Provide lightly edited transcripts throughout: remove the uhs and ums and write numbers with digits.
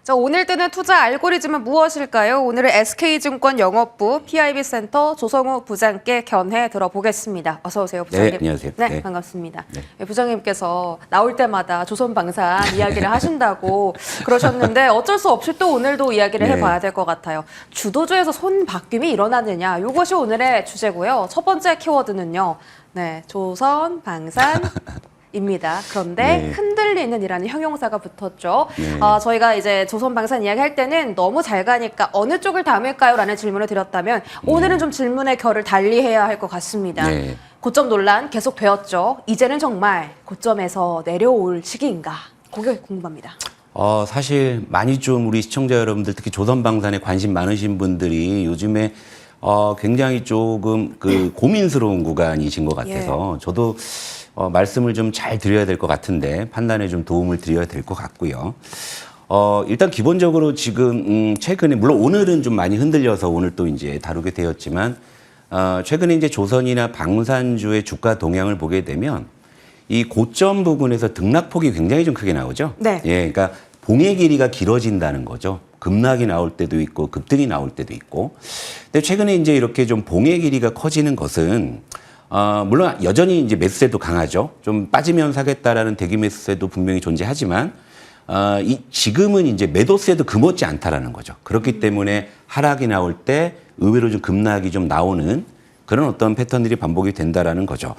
자, 오늘 뜨는 투자 알고리즘은 무엇일까요? 오늘은 SK증권 영업부 PIB센터 조성우 부장께 견해 들어보겠습니다. 어서 오세요, 부장님. 네, 안녕하세요. 네, 네. 반갑습니다. 네. 부장님께서 나올 때마다 조선방산 이야기를 하신다고 그러셨는데 어쩔 수 없이 또 오늘도 이야기를 네. 해봐야 될 것 같아요. 주도주에서 손바뀜이 일어나느냐, 이것이 오늘의 주제고요. 첫 번째 키워드는요. 네, 조선방산. 입니다. 그런데 네. 흔들리는이라는 형용사가 붙었죠. 네. 저희가 이제 조선방산 이야기할 때는 너무 잘 가니까 어느 쪽을 담을까요? 라는 질문을 드렸다면 오늘은 좀 질문의 결을 달리해야 할 것 같습니다. 네. 고점 논란 계속 되었죠. 이제는 정말 고점에서 내려올 시기인가? 그게 궁금합니다. 사실 많이 좀 우리 시청자 여러분들 특히 조선방산에 관심 많으신 분들이 요즘에 굉장히 조금 고민스러운 구간이신 것 같아서 저도 말씀을 좀 잘 드려야 될 것 같은데 판단에 좀 도움을 드려야 될 것 같고요. 일단 기본적으로 지금 최근에 물론 오늘은 좀 많이 흔들려서 오늘 또 이제 다루게 되었지만 최근에 이제 조선이나 방산주의 주가 동향을 보게 되면 이 고점 부분에서 등락폭이 굉장히 좀 크게 나오죠. 네. 예, 그러니까 봉의 길이가 길어진다는 거죠. 급락이 나올 때도 있고 급등이 나올 때도 있고. 근데 최근에 이제 이렇게 좀 봉의 길이가 커지는 것은 물론 여전히 이제 매수세도 강하죠. 좀 빠지면 사겠다라는 대기 매수세도 분명히 존재하지만 지금은 이제 매도세도 금없지 않다라는 거죠. 그렇기 때문에 하락이 나올 때 의외로 좀 급락이 좀 나오는 그런 어떤 패턴들이 반복이 된다라는 거죠.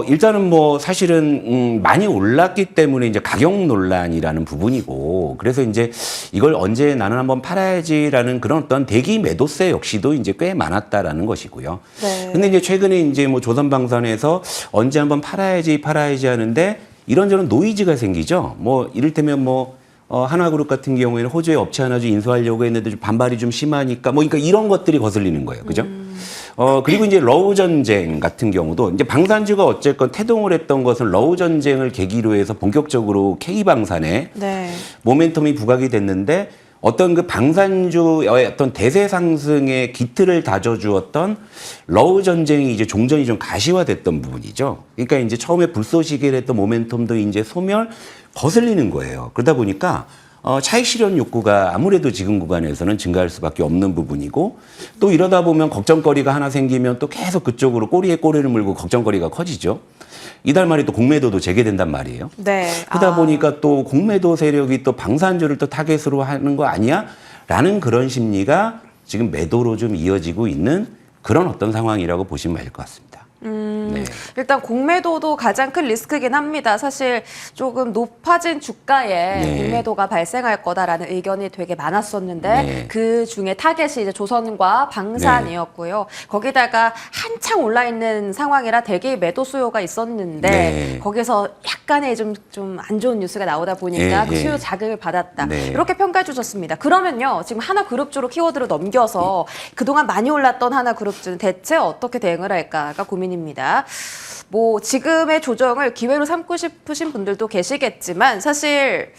일단은 뭐 사실은 많이 올랐기 때문에 이제 가격 논란이라는 부분이고 그래서 이제 이걸 언제 나는 한번 팔아야지라는 그런 어떤 대기 매도세 역시도 이제 꽤 많았다라는 것이고요. 네. 근데 이제 최근에 이제 뭐 조선방산에서 언제 한번 팔아야지 하는데 이런저런 노이즈가 생기죠. 뭐 이를테면 뭐 하나그룹 같은 경우에는 호주에 업체 하나 좀 인수하려고 했는데 좀 반발이 좀 심하니까 뭐 그러니까 이런 것들이 거슬리는 거예요. 그죠? 그리고 이제 러우 전쟁 같은 경우도 이제 방산주가 어쨌건 태동을 했던 것은 러우 전쟁을 계기로 해서 본격적으로 K방산에 네. 모멘텀이 부각이 됐는데 어떤 그 방산주의 어떤 대세 상승의 기틀을 다져주었던 러우 전쟁이 이제 종전이 좀 가시화됐던 부분이죠. 그러니까 이제 처음에 불쏘시개를 했던 모멘텀도 이제 소멸 거슬리는 거예요. 그러다 보니까 차익 실현 욕구가 아무래도 지금 구간에서는 증가할 수밖에 없는 부분이고 또 이러다 보면 걱정거리가 하나 생기면 또 계속 그쪽으로 꼬리에 꼬리를 물고 걱정거리가 커지죠. 이달 말에 또 공매도도 재개된단 말이에요. 네. 그러다 보니까 또 공매도 세력이 또 방산주를 또 타겟으로 하는 거 아니야? 라는 그런 심리가 지금 매도로 좀 이어지고 있는 그런 어떤 상황이라고 보시면 될 것 같습니다. 네. 일단 공매도도 가장 큰 리스크긴 합니다. 사실 조금 높아진 주가에 네. 공매도가 발생할 거다라는 의견이 되게 많았었는데 네. 그 중에 타겟이 이제 조선과 방산이었고요. 거기다가 한창 올라 있는 상황이라 대기 매도 수요가 있었는데 네. 거기서 약간의 좀 안 좋은 뉴스가 나오다 보니까 네, 그 네. 수요 자극을 받았다. 네. 이렇게 평가해 주셨습니다. 그러면요. 지금 하나그룹주로 키워드로 넘겨서 그동안 많이 올랐던 하나그룹주는 대체 어떻게 대응을 할까가 고민입니다. 뭐 지금의 조정을 기회로 삼고 싶으신 분들도 계시겠지만 사실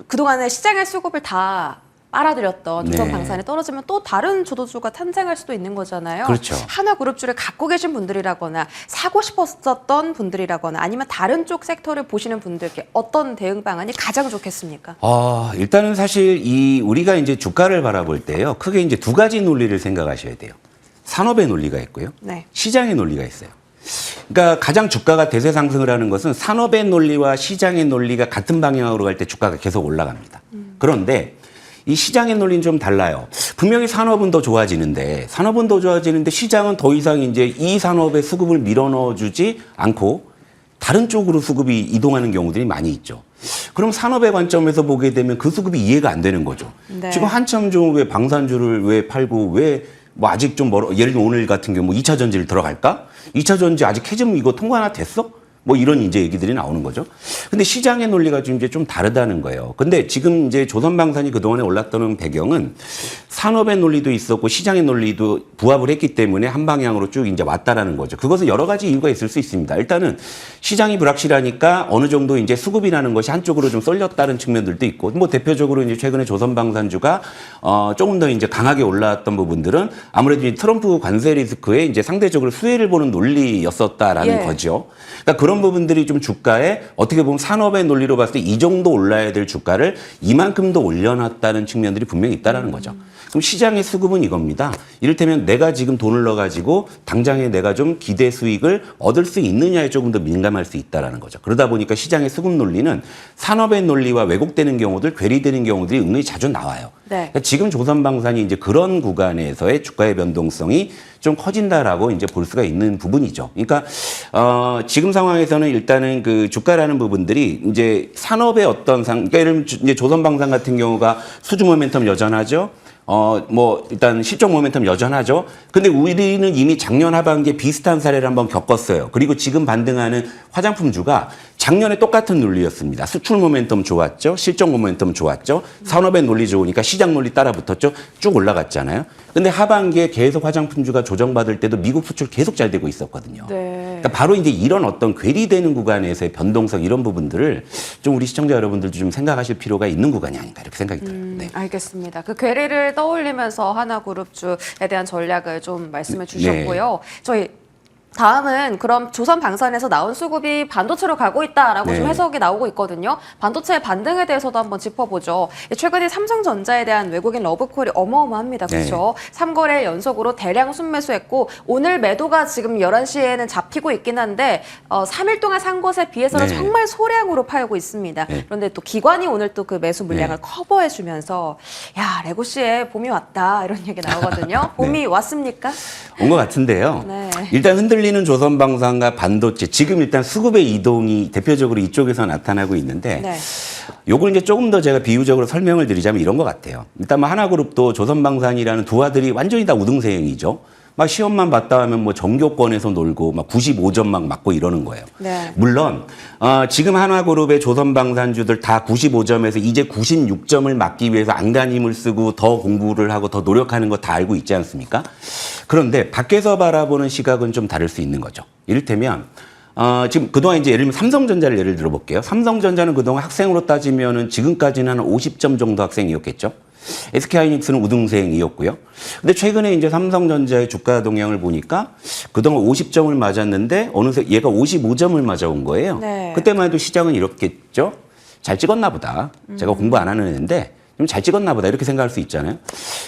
그동안의 시장의 수급을 다 빨아들였던 조선방산이 떨어지면 또 다른 주도주가 탄생할 수도 있는 거잖아요. 그렇죠. 하나그룹주를 갖고 계신 분들이라거나 사고 싶었었던 분들이라거나 아니면 다른 쪽 섹터를 보시는 분들께 어떤 대응 방안이 가장 좋겠습니까? 일단은 사실 우리가 이제 주가를 바라볼 때요. 크게 이제 두 가지 논리를 생각하셔야 돼요. 산업의 논리가 있고요. 네. 시장의 논리가 있어요. 그러니까 가장 주가가 대세 상승을 하는 것은 산업의 논리와 시장의 논리가 같은 방향으로 갈 때 주가가 계속 올라갑니다. 그런데 이 시장의 논리는 좀 달라요. 분명히 산업은 더 좋아지는데 시장은 더 이상 이제 이 산업의 수급을 밀어넣어주지 않고 다른 쪽으로 수급이 이동하는 경우들이 많이 있죠. 그럼 산업의 관점에서 보게 되면 그 수급이 이해가 안 되는 거죠. 네. 지금 한참 좀 왜 방산주를 왜 팔고 왜 뭐 아직 좀 멀어. 예를 들면 오늘 같은 경우 뭐 2차 전지를 들어갈까? 2차 전지 아직 해즘 이거 통과 하나 됐어? 뭐 이런 이제 얘기들이 나오는 거죠. 근데 시장의 논리가 좀 이제 좀 다르다는 거예요. 근데 지금 이제 조선방산이 그동안에 올랐던 배경은 산업의 논리도 있었고 시장의 논리도 부합을 했기 때문에 한 방향으로 쭉 이제 왔다라는 거죠. 그것은 여러 가지 이유가 있을 수 있습니다. 일단은 시장이 불확실하니까 어느 정도 이제 수급이라는 것이 한쪽으로 좀 쏠렸다는 측면들도 있고 뭐 대표적으로 이제 최근에 조선방산주가 조금 더 이제 강하게 올라왔던 부분들은 아무래도 이제 트럼프 관세 리스크에 이제 상대적으로 수혜를 보는 논리였었다라는 거죠. 그러니까 그런 이런 부분들이 좀 주가에 어떻게 보면 산업의 논리로 봤을 때 이 정도 올라야 될 주가를 이만큼 더 올려놨다는 측면들이 분명히 있다라는 거죠. 그럼 시장의 수급은 이겁니다. 이를테면 내가 지금 돈을 넣어가지고 당장에 내가 좀 기대 수익을 얻을 수 있느냐에 조금 더 민감할 수 있다라는 거죠. 그러다 보니까 시장의 수급 논리는 산업의 논리와 왜곡되는 경우들, 괴리되는 경우들이 은근히 자주 나와요. 네. 그러니까 지금 조선방산이 이제 그런 구간에서의 주가의 변동성이 좀 커진다라고 이제 볼 수가 있는 부분이죠. 그러니까 지금 상황에서는 일단은 그 주가라는 부분들이 이제 산업의 어떤 그러니까 예를 들면 이제 조선방산 같은 경우가 수주 모멘텀 여전하죠. 일단 실적 모멘텀 여전하죠. 근데 우리는 이미 작년 하반기에 비슷한 사례를 한번 겪었어요. 그리고 지금 반등하는 화장품주가 작년에 똑같은 논리였습니다. 수출 모멘텀 좋았죠. 실적 모멘텀 좋았죠. 산업의 논리 좋으니까 시장 논리 따라 붙었죠. 쭉 올라갔잖아요. 근데 하반기에 계속 화장품주가 조정받을 때도 미국 수출 계속 잘 되고 있었거든요. 네. 그러니까 바로 이제 이런 어떤 괴리되는 구간에서의 변동성 이런 부분들을 좀 우리 시청자 여러분들도 좀 생각하실 필요가 있는 구간이 아닌가 이렇게 생각이 들어요. 네. 알겠습니다. 그 괴리를 떠올리면서 하나그룹주에 대한 전략을 좀 말씀해 주셨고요. 저희 다음은 그럼 조선방산에서 나온 수급이 반도체로 가고 있다라고 네. 좀 해석이 나오고 있거든요. 반도체의 반등에 대해서도 한번 짚어보죠. 최근에 삼성전자에 대한 외국인 러브콜이 어마어마합니다. 그렇죠? 3거래 연속으로 대량 순매수했고 오늘 매도가 지금 11시에는 잡히고 있긴 한데 3일 동안 산 것에 비해서는 네. 정말 소량으로 팔고 있습니다. 네. 그런데 또 기관이 오늘 또 그 매수 물량을 네. 커버해주면서 야 레고씨에 봄이 왔다 이런 얘기 나오거든요. 봄이 왔습니까? 온 것 같은데요. 네. 일단 흔들리는 조선방산과 반도체 지금 일단 수급의 이동이 대표적으로 이쪽에서 나타나고 있는데 네. 요걸 이제 조금 더 제가 비유적으로 설명을 드리자면 이런 것 같아요. 일단 뭐 하나그룹도 조선방산이라는 두 아들이 완전히 다 우등생이죠. 막 시험만 봤다 하면 뭐 전교권에서 놀고 막 95점 막 맞고 이러는 거예요. 네. 물론 지금 하나그룹의 조선방산주들 다 95점에서 이제 96점을 맞기 위해서 안간힘을 쓰고 더 공부를 하고 더 노력하는 거 다 알고 있지 않습니까? 그런데 밖에서 바라보는 시각은 좀 다를 수 있는 거죠. 이를테면 지금 그동안 이제 예를 들면 삼성전자를 예를 들어볼게요. 삼성전자는 그동안 학생으로 따지면은 지금까지는 한 50점 정도 학생이었겠죠. SK하이닉스는 우등생이었고요. 근데 최근에 이제 삼성전자의 주가 동향을 보니까 그동안 50점을 맞았는데 어느새 얘가 55점을 맞아온 거예요. 네. 그때만 해도 시장은 이렇겠죠. 잘 찍었나 보다. 제가 공부 안 하는 애인데 좀 잘 찍었나 보다 이렇게 생각할 수 있잖아요.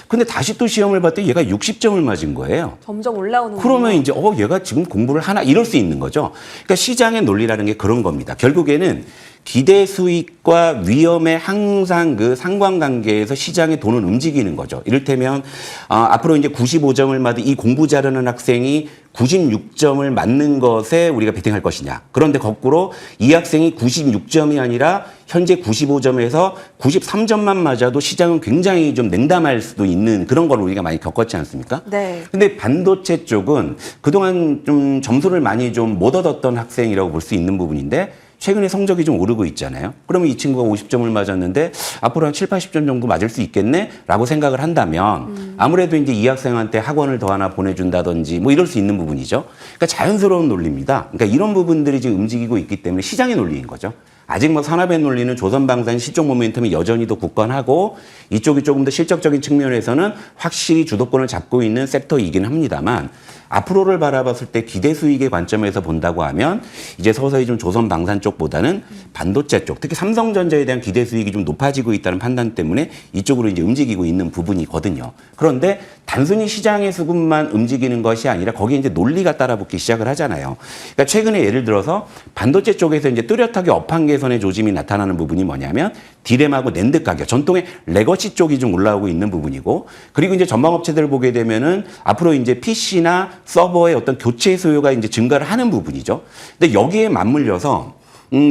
근데 다시 또 시험을 봤더니 얘가 60점을 맞은 거예요. 점점 올라오는 그러면 이제 얘가 지금 공부를 하나 이럴 수 있는 거죠. 그러니까 시장의 논리라는 게 그런 겁니다. 결국에는 기대 수익과 위험의 항상 그 상관관계에서 시장의 돈은 움직이는 거죠. 이를테면 앞으로 이제 95점을 맞은 이 공부 잘하는 학생이 96점을 맞는 것에 우리가 베팅할 것이냐. 그런데 거꾸로 이 학생이 96점이 아니라 현재 95점에서 93점만 맞아도 시장은 굉장히 좀 냉담할 수도 있는 그런 걸 우리가 많이 겪었지 않습니까? 네. 근데 반도체 쪽은 그동안 좀 점수를 많이 좀 못 얻었던 학생이라고 볼 수 있는 부분인데 최근에 성적이 좀 오르고 있잖아요. 그러면 이 친구가 50점을 맞았는데 앞으로 한 7, 80점 정도 맞을 수 있겠네? 라고 생각을 한다면 아무래도 이제 이 학생한테 학원을 더 하나 보내준다든지 뭐 이럴 수 있는 부분이죠. 그러니까 자연스러운 논리입니다. 그러니까 이런 부분들이 지금 움직이고 있기 때문에 시장의 논리인 거죠. 아직 뭐 산업의 논리는 조선방산 실적 모멘텀이 여전히 더 굳건하고 이쪽이 조금 더 실적적인 측면에서는 확실히 주도권을 잡고 있는 섹터이긴 합니다만 앞으로를 바라봤을 때 기대 수익의 관점에서 본다고 하면 이제 서서히 좀 조선방산 쪽보다는 반도체 쪽, 특히 삼성전자에 대한 기대 수익이 좀 높아지고 있다는 판단 때문에 이쪽으로 이제 움직이고 있는 부분이거든요. 그런데 단순히 시장의 수급만 움직이는 것이 아니라 거기에 이제 논리가 따라붙기 시작을 하잖아요. 그러니까 최근에 예를 들어서 반도체 쪽에서 이제 뚜렷하게 업황 개선의 조짐이 나타나는 부분이 뭐냐면 디램하고 낸드 가격, 전통의 레거시 쪽이 좀 올라오고 있는 부분이고 그리고 이제 전방업체들을 보게 되면은 앞으로 이제 PC나 서버의 어떤 교체 수요가 이제 증가를 하는 부분이죠. 근데 여기에 맞물려서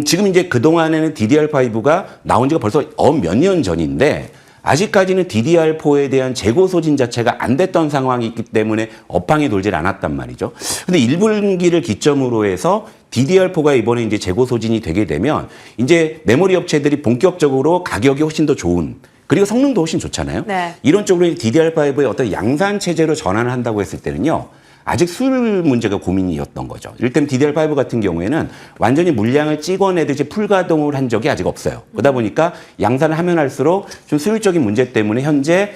지금 이제 그동안에는 DDR5가 나온 지가 벌써 몇 년 전인데 아직까지는 DDR4에 대한 재고 소진 자체가 안 됐던 상황이 있기 때문에 업황이 돌질 않았단 말이죠. 근데 1분기를 기점으로 해서 DDR4가 이번에 이제 재고 소진이 되게 되면 이제 메모리 업체들이 본격적으로 가격이 훨씬 더 좋은 그리고 성능도 훨씬 좋잖아요. 네. 이런 쪽으로 DDR5의 어떤 양산 체제로 전환을 한다고 했을 때는요. 아직 수율 문제가 고민이었던 거죠. 이를테면 DDR5 같은 경우에는 완전히 물량을 찍어내듯이 풀가동을 한 적이 아직 없어요. 그러다 보니까 양산을 하면 할수록 좀 수율적인 문제 때문에 현재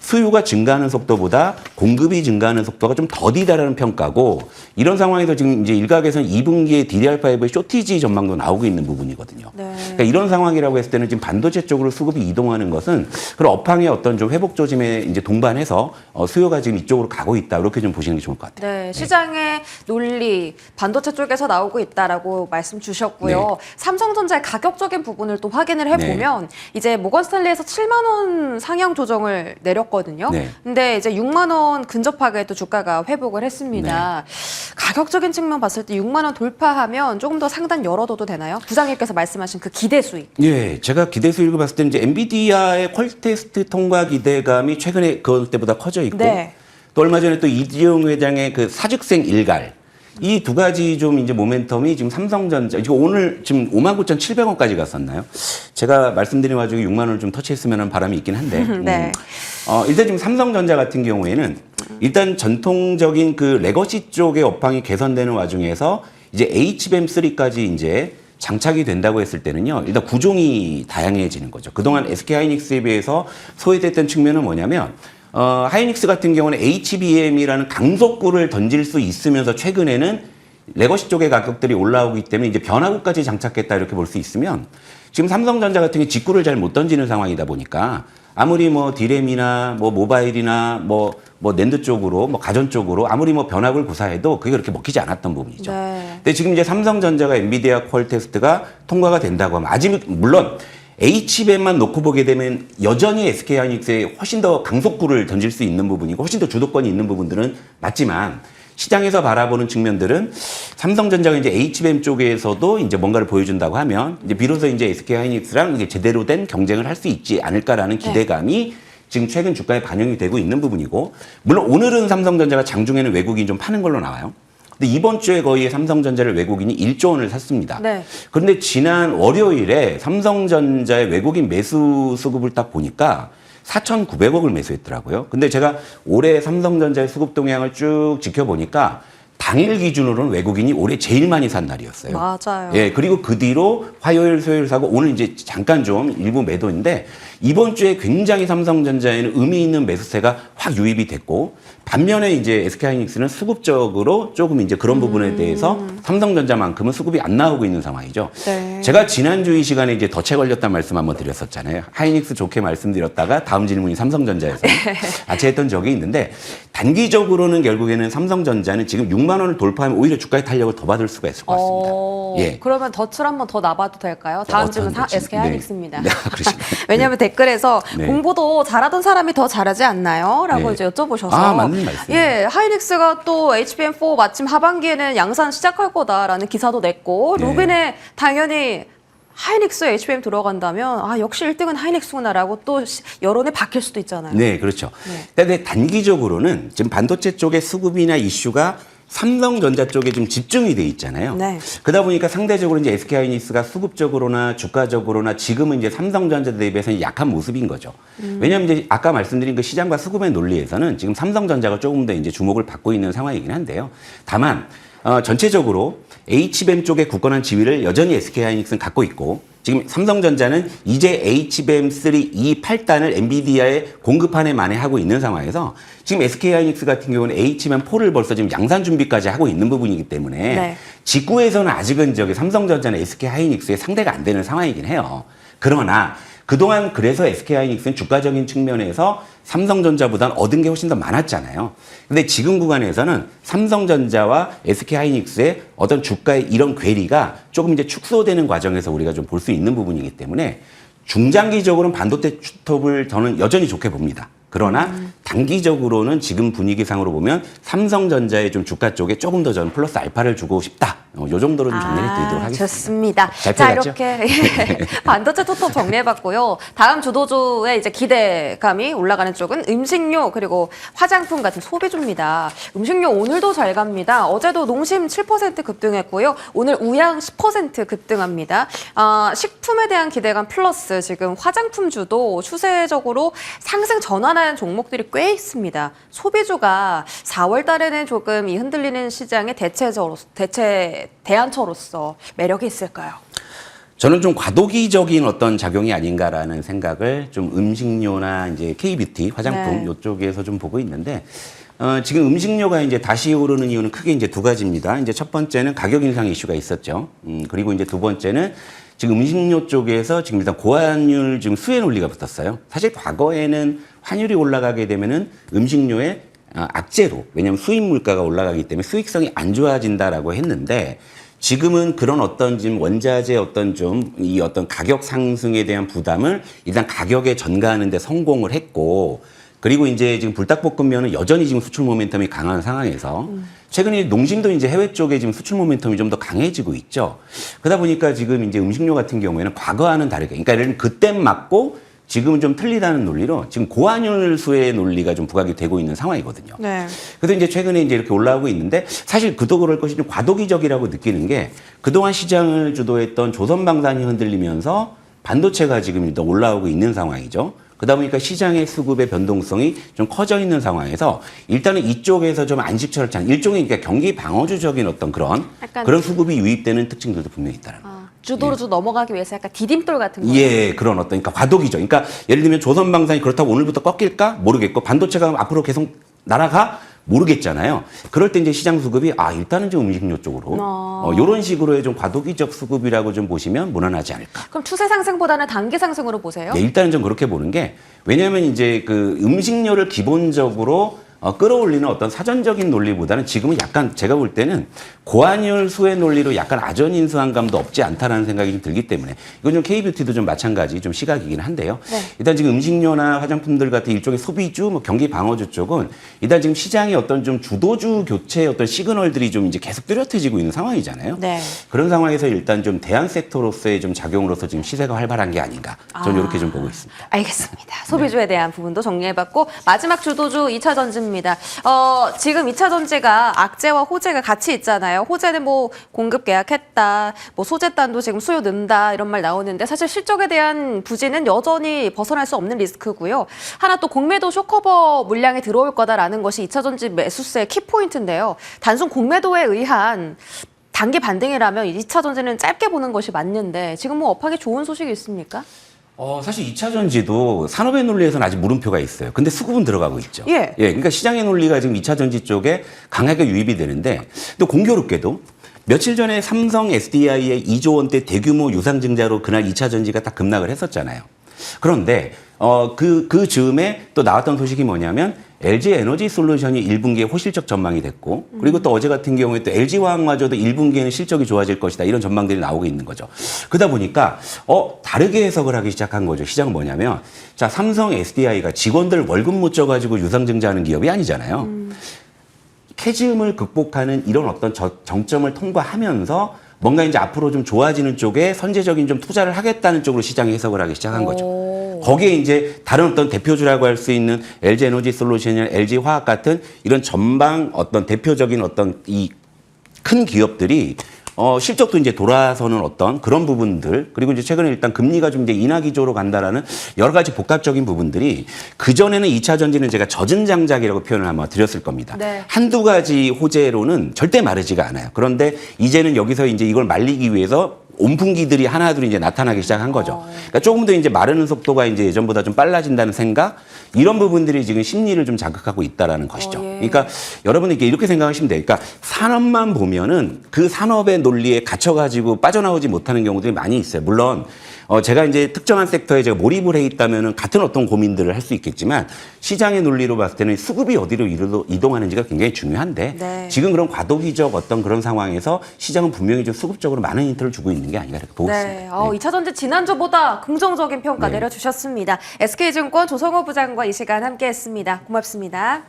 수요가 증가하는 속도보다 공급이 증가하는 속도가 좀 더디다라는 평가고, 이런 상황에서 지금 이제 일각에서는 2분기에 DDR5의 쇼티지 전망도 나오고 있는 부분이거든요. 네. 그러니까 이런 상황이라고 했을 때는 지금 반도체 쪽으로 수급이 이동하는 것은 그런 업황의 어떤 좀 회복 조짐에 이제 동반해서 수요가 지금 이쪽으로 가고 있다, 이렇게 좀 보시는 게 좋을 것 같아요. 네, 시장의 논리 반도체 쪽에서 나오고 있다라고 말씀 주셨고요. 네. 삼성전자의 가격적인 부분을 또 확인을 해보면 이제 모건 스탠리에서 7만 원 상향 조정을 내렸거든요. 네. 근데 이제 6만 원 근접하게 또 주가가 회복을 했습니다. 가격적인 측면 봤을 때 6만 원 돌파하면 조금 더 상단 열어둬도 되나요? 부장님께서 말씀하신 그 기대 수익. 예, 제가 기대 수익을 봤을 때는 이제 엔비디아의 퀄테스트 통과 기대감이 최근에 그때보다 커져 있고, 네. 또 얼마 전에 또 이재용 회장의 그 사직생 일갈, 이 두 가지 좀 이제 모멘텀이 지금 삼성전자, 지금 오늘 지금 59,700원까지 갔었나요? 제가 말씀드린 와중에 6만 원을 좀 터치했으면 하는 바람이 있긴 한데. 네. 일단 지금 삼성전자 같은 경우에는 일단 전통적인 그 레거시 쪽의 업황이 개선되는 와중에서 이제 HBM3까지 이제 장착이 된다고 했을 때는요, 일단 구종이 다양해지는 거죠. 그동안 SK하이닉스에 비해서 소외됐던 측면은 뭐냐면, 하이닉스 같은 경우는 HBM이라는 강속구를 던질 수 있으면서 최근에는 레거시 쪽의 가격들이 올라오기 때문에 이제 변화구까지 장착했다, 이렇게 볼 수 있으면, 지금 삼성전자 같은 경우 직구를 잘 못 던지는 상황이다 보니까 아무리 뭐 디램이나 뭐 모바일이나 뭐 낸드 쪽으로 뭐 가전 쪽으로 아무리 뭐 변화구를 구사해도 그게 그렇게 먹히지 않았던 부분이죠. 네. 근데 지금 이제 삼성전자가 엔비디아 퀄 테스트가 통과가 된다고 하면, 아직 물론 HBM만 놓고 보게 되면 여전히 SK하이닉스에 훨씬 더 강속구를 던질 수 있는 부분이고 훨씬 더 주도권이 있는 부분들은 맞지만, 시장에서 바라보는 측면들은 삼성전자가 이제 HBM 쪽에서도 이제 뭔가를 보여준다고 하면 이제 비로소 이제 SK하이닉스랑 이게 제대로 된 경쟁을 할 수 있지 않을까라는 기대감이 지금 최근 주가에 반영이 되고 있는 부분이고, 물론 오늘은 삼성전자가 장중에는 외국인 좀 파는 걸로 나와요. 근데 이번 주에 거의 삼성전자를 외국인이 1조 원을 샀습니다. 네. 그런데 지난 월요일에 삼성전자의 외국인 매수 수급을 딱 보니까 4,900억을 매수했더라고요. 근데 제가 올해 삼성전자의 수급 동향을 쭉 지켜보니까 당일 기준으로는 외국인이 올해 제일 많이 산 날이었어요. 맞아요. 예, 그리고 그 뒤로 화요일, 수요일 사고 오늘 이제 잠깐 좀 일부 매도인데, 이번 주에 굉장히 삼성전자에는 의미 있는 매수세가 확 유입이 됐고, 반면에 이제 SK하이닉스는 수급적으로 조금 이제 그런 부분에 대해서 삼성전자만큼은 수급이 안 나오고 있는 상황이죠. 네. 제가 지난주 이 시간에 이제 덫에 걸렸다는 말씀 한번 드렸었잖아요. 하이닉스 좋게 말씀드렸다가 다음 질문이 삼성전자에서 아치했던 적이 있는데, 단기적으로는 결국에는 삼성전자는 지금 6만 원을 돌파하면 오히려 주가의 탄력을 더 받을 수가 있을 것 같습니다. 예. 그러면 덫을 한번 더 놔봐도 될까요? 다음 어떤 질문 거지? SK하이닉스입니다. 네. 그러시나요? 왜냐하면 댓글에서 네. 공부도 잘하던 사람이 더 잘하지 않나요? 라고 네. 이제 여쭤보셔서. 아, 맞는 말씀이에요. 예, 하이닉스가 또 HBM4 마침 하반기에는 양산 시작할 거다라는 기사도 냈고, 네. 루빈에 당연히 하이닉스에 HBM 들어간다면 역시 1등은 하이닉스구나라고 또 여론이 바뀔 수도 있잖아요. 네, 그렇죠. 네. 근데 단기적으로는 지금 반도체 쪽의 수급이나 이슈가 삼성전자 쪽에 좀 집중이 돼 있잖아요. 네. 그러다 보니까 상대적으로 이제 SK하이닉스가 수급적으로나 주가적으로나 지금은 이제 삼성전자 대비해서 약한 모습인 거죠. 왜냐하면 이제 아까 말씀드린 그 시장과 수급의 논리에서는 지금 삼성전자가 조금 더 이제 주목을 받고 있는 상황이긴 한데요. 다만 전체적으로 HBM 쪽의 굳건한 지위를 여전히 SK하이닉스는 갖고 있고, 지금 삼성전자는 이제 HBM3 이 8단을 엔비디아에 공급한에 만회하고 있는 상황에서 지금 SK하이닉스 같은 경우는 HBM4를 벌써 지금 양산 준비까지 하고 있는 부분이기 때문에 네. 직구에서는 아직은 저기 삼성전자는 SK하이닉스의 상대가 안 되는 상황이긴 해요. 그러나 그동안 그래서 SK하이닉스는 주가적인 측면에서 삼성전자보다는 얻은 게 훨씬 더 많았잖아요. 근데 지금 구간에서는 삼성전자와 SK하이닉스의 어떤 주가의 이런 괴리가 조금 이제 축소되는 과정에서 우리가 좀 볼 수 있는 부분이기 때문에 중장기적으로는 반도체 톱을 저는 여전히 좋게 봅니다. 그러나 단기적으로는 지금 분위기상으로 보면 삼성전자의 좀 주가 쪽에 조금 더 저는 플러스 알파를 주고 싶다. 요 정도로 좀 정리를 드리도록 하겠습니다. 좋습니다. 잘 자, 풀렸죠? 이렇게 반도체 토톱 정리해봤고요. 다음 주도주의 이제 기대감이 올라가는 쪽은 음식료 그리고 화장품 같은 소비주입니다. 음식료 오늘도 잘 갑니다. 어제도 농심 7% 급등했고요. 오늘 우양 10% 급등합니다. 식품에 대한 기대감 플러스 지금 화장품주도 추세적으로 상승 전환하는 종목들이 꽤 있습니다. 소비주가 4월 달에는 조금 이 흔들리는 시장의 대안처로서 매력이 있을까요? 저는 좀 과도기적인 어떤 작용이 아닌가라는 생각을 좀 음식료나 이제 K뷰티, 화장품 네. 이쪽에서 좀 보고 있는데, 지금 음식료가 이제 다시 오르는 이유는 크게 이제 두 가지입니다. 이제 첫 번째는 가격 인상 이슈가 있었죠. 그리고 이제 두 번째는 지금 음식료 쪽에서 지금 일단 고환율 지금 수혜 논리가 붙었어요. 사실 과거에는 환율이 올라가게 되면은 음식료에 악재로, 왜냐하면 수입 물가가 올라가기 때문에 수익성이 안 좋아진다라고 했는데, 지금은 그런 어떤 지금 원자재 어떤 좀 이 어떤 가격 상승에 대한 부담을 일단 가격에 전가하는 데 성공을 했고, 그리고 이제 지금 불닭볶음면은 여전히 지금 수출 모멘텀이 강한 상황에서 최근에 농심도 이제 해외 쪽에 지금 수출 모멘텀이 좀 더 강해지고 있죠. 그러다 보니까 지금 이제 음식료 같은 경우에는 과거와는 다르게, 그러니까 예를 들면 그땐 맞고 지금은 좀 틀리다는 논리로 지금 고환율 수혜 논리가 좀 부각이 되고 있는 상황이거든요. 네. 그래서 이제 최근에 이제 이렇게 올라오고 있는데, 사실 그도 그럴 것이 좀 과도기적이라고 느끼는 게, 그동안 시장을 주도했던 조선방산이 흔들리면서 반도체가 지금 일단 올라오고 있는 상황이죠. 그러다 보니까 시장의 수급의 변동성이 좀 커져 있는 상황에서 일단은 이쪽에서 좀 안식처럼 일종의 그러니까 경기 방어주적인 어떤 그런 수급이 유입되는 특징들도 분명히 있다는 거예요. 주도로 좀 넘어가기 위해서 약간 디딤돌 같은 거. 예, 그런 어떤, 그러니까 과도기죠. 그러니까 예를 들면 조선방산이 그렇다고 오늘부터 꺾일까? 모르겠고, 반도체가 앞으로 계속 날아가? 모르겠잖아요. 그럴 때 이제 시장 수급이 일단은 좀 음식료 쪽으로 이런 식으로의 좀 과도기적 수급이라고 좀 보시면 무난하지 않을까. 그럼 추세 상승보다는 단기 상승으로 보세요? 네, 일단은 좀 그렇게 보는 게, 왜냐하면 이제 그 음식료를 기본적으로 끌어올리는 어떤 사전적인 논리보다는 지금은 약간 제가 볼 때는 고환율 수혜 논리로 약간 아전인수한 감도 없지 않다라는 생각이 좀 들기 때문에, 이건 좀 K뷰티도 좀 마찬가지 좀 시각이긴 한데요. 네. 일단 지금 음식료나 화장품들 같은 일종의 소비주, 뭐 경기 방어주 쪽은 일단 지금 시장의 어떤 좀 주도주 교체의 어떤 시그널들이 좀 이제 계속 뚜렷해지고 있는 상황이잖아요. 네. 그런 상황에서 일단 좀 대안 섹터로서의 좀 작용으로서 지금 시세가 활발한 게 아닌가. 저는 이렇게 좀 보고 있습니다. 알겠습니다. 소비주에 대한 부분도 정리해봤고, 마지막 주도주 2차 전지입니다. 지금 2차 전지가 악재와 호재가 같이 있잖아요. 호재는 뭐 공급 계약했다, 뭐 소재단도 지금 수요 는다 이런 말 나오는데, 사실 실적에 대한 부진은 여전히 벗어날 수 없는 리스크고요. 하나 또 공매도 쇼커버 물량이 들어올 거다라는 것이 2차 전지 매수세의 키포인트인데요. 단순 공매도에 의한 단기 반등이라면 2차 전지는 짧게 보는 것이 맞는데, 지금 뭐 업하기 좋은 소식이 있습니까? 사실 2차 전지도 산업의 논리에서는 아직 물음표가 있어요. 근데 수급은 들어가고 있죠. 예. 그러니까 시장의 논리가 지금 2차 전지 쪽에 강하게 유입이 되는데, 또 공교롭게도 며칠 전에 삼성 SDI의 2조 원대 대규모 유상증자로 그날 2차 전지가 딱 급락을 했었잖아요. 그런데 그 즈음에 또 나왔던 소식이 뭐냐면, LG 에너지 솔루션이 1분기에 호실적 전망이 됐고, 그리고 또 어제 같은 경우에 또 LG 화학마저도 1분기에는 실적이 좋아질 것이다, 이런 전망들이 나오고 있는 거죠. 그러다 보니까 다르게 해석을 하기 시작한 거죠. 시장은 뭐냐면, 자, 삼성 SDI가 직원들 월급 못 줘가지고 유상증자하는 기업이 아니잖아요. 캐즘을 극복하는 이런 어떤 정점을 통과하면서 뭔가 이제 앞으로 좀 좋아지는 쪽에 선제적인 좀 투자를 하겠다는 쪽으로 시장이 해석을 하기 시작한 거죠. 거기에 이제 다른 어떤 대표주라고 할 수 있는 LG 에너지 솔루션이나 LG 화학 같은 이런 전방 어떤 대표적인 어떤 이 큰 기업들이 실적도 이제 돌아서는 어떤 그런 부분들, 그리고 이제 최근에 일단 금리가 좀 이제 인하 기조로 간다라는 여러 가지 복합적인 부분들이, 그전에는 2차 전지는 제가 젖은 장작이라고 표현을 아마 드렸을 겁니다. 네. 한두 가지 호재로는 절대 마르지가 않아요. 그런데 이제는 여기서 이제 이걸 말리기 위해서 온풍기들이 하나둘 이제 나타나기 시작한 거죠. 그러니까 조금 더 이제 마르는 속도가 이제 예전보다 좀 빨라진다는 생각, 이런 부분들이 지금 심리를 좀 자극하고 있다라는 것이죠. 예. 그러니까 여러분이 이렇게 생각하시면 돼요. 그러니까 산업만 보면은 그 산업의 논리에 갇혀가지고 빠져나오지 못하는 경우들이 많이 있어요. 물론 제가 이제 특정한 섹터에 제가 몰입을 해 있다면은 같은 어떤 고민들을 할 수 있겠지만, 시장의 논리로 봤을 때는 수급이 어디로 이동하는지가 굉장히 중요한데, 네. 지금 그런 과도기적 어떤 그런 상황에서 시장은 분명히 좀 수급적으로 많은 힌트를 주고 있는 게 아닌가 이렇게 보고 있습니다. 네. 2차 전지 지난주보다 긍정적인 평가 네. 내려주셨습니다. SK증권 조성호 부장과 이 시간 함께했습니다. 고맙습니다.